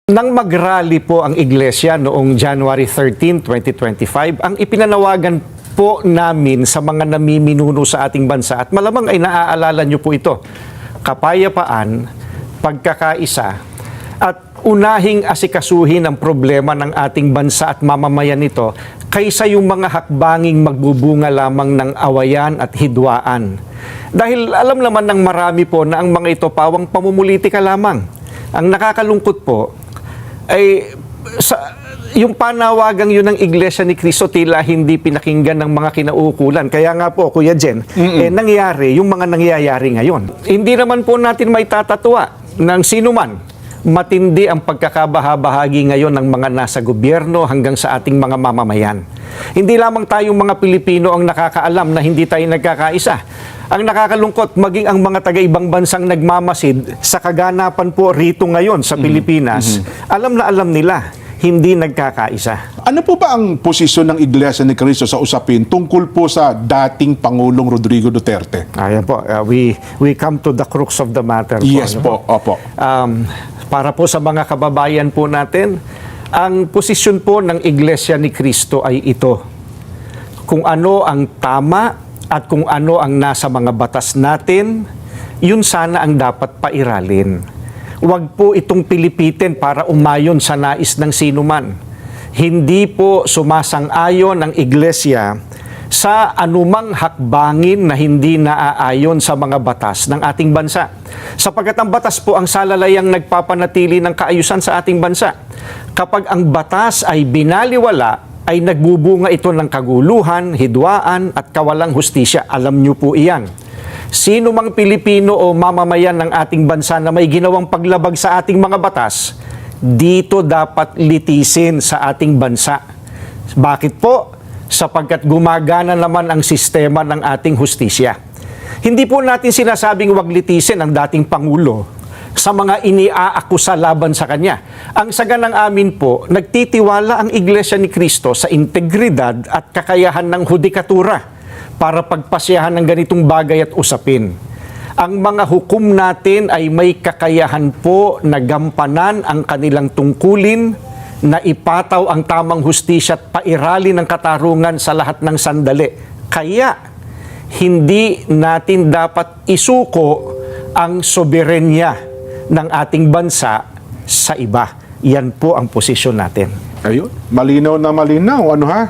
Nang mag-rally po ang iglesia noong January 13, 2025, ang ipinanawagan po namin sa mga namiminuno sa ating bansa, at malamang ay naaalala nyo po ito, kapayapaan, pagkakaisa, at unahing asikasuhin ang problema ng ating bansa at mamamayan nito kaysa yung mga hakbanging magbubunga lamang ng awayan at hidwaan. Dahil alam naman ng marami po na ang mga ito pawang pamumulitika lamang. Ang nakakalungkot po ay yung panawagang yun ng Iglesia ni Cristo tila hindi pinakinggan ng mga kinauukulan. Kaya nga po, Kuya Jen, nangyari yung mga nangyayari ngayon. Hindi naman po natin may tatatwa ng sino man. Matindi ang pagkakabahabahagi ngayon ng mga nasa gobyerno hanggang sa ating mga mamamayan. Hindi lamang tayong mga Pilipino ang nakakaalam na hindi tayo nagkakaisa. Ang nakakalungkot, maging ang mga taga-ibang bansang nagmamasid sa kaganapan po rito ngayon sa Pilipinas, alam na alam nila, hindi nagkakaisa. Ano po ba ang posisyon ng Iglesia ni Cristo sa usapin tungkol po sa dating Pangulong Rodrigo Duterte? Ayan po, we come to the crux of the matter. Yes po, po, opo. Para po sa mga kababayan po natin, ang posisyon po ng Iglesia ni Cristo ay ito. Kung ano ang tama at kung ano ang nasa mga batas natin, yun sana ang dapat pairalin. Huwag po itong pilipitin para umayon sa nais ng sinuman. Hindi po sumasang-ayon ang Iglesia sa anumang hakbangin na hindi naaayon sa mga batas ng ating bansa. Sapagkat ang batas po ang salalayang nagpapanatili ng kaayusan sa ating bansa. Kapag ang batas ay binaliwala, ay nagbubunga ito ng kaguluhan, hidwaan at kawalang hustisya. Alam niyo po iyan. Sino mang Pilipino o mamamayan ng ating bansa na may ginawang paglabag sa ating mga batas, dito dapat litisin sa ating bansa. Bakit po? Sapagkat gumagana naman ang sistema ng ating hustisya. Hindi po natin sinasabing wag litisin ang dating Pangulo sa mga iniaakusa laban sa kanya. Ang saganang amin po, nagtitiwala ang Iglesia ni Cristo sa integridad at kakayahan ng hudikatura para pagpasyahan ng ganitong bagay at usapin. Ang mga hukom natin ay may kakayahan po na gampanan ang kanilang tungkulin, na ipataw ang tamang hustisya at pairali ng katarungan sa lahat ng sandali. Kaya, hindi natin dapat isuko ang soberenya ng ating bansa sa iba. Yan po ang posisyon natin. Ayun, malinaw na malinaw. Ano ha?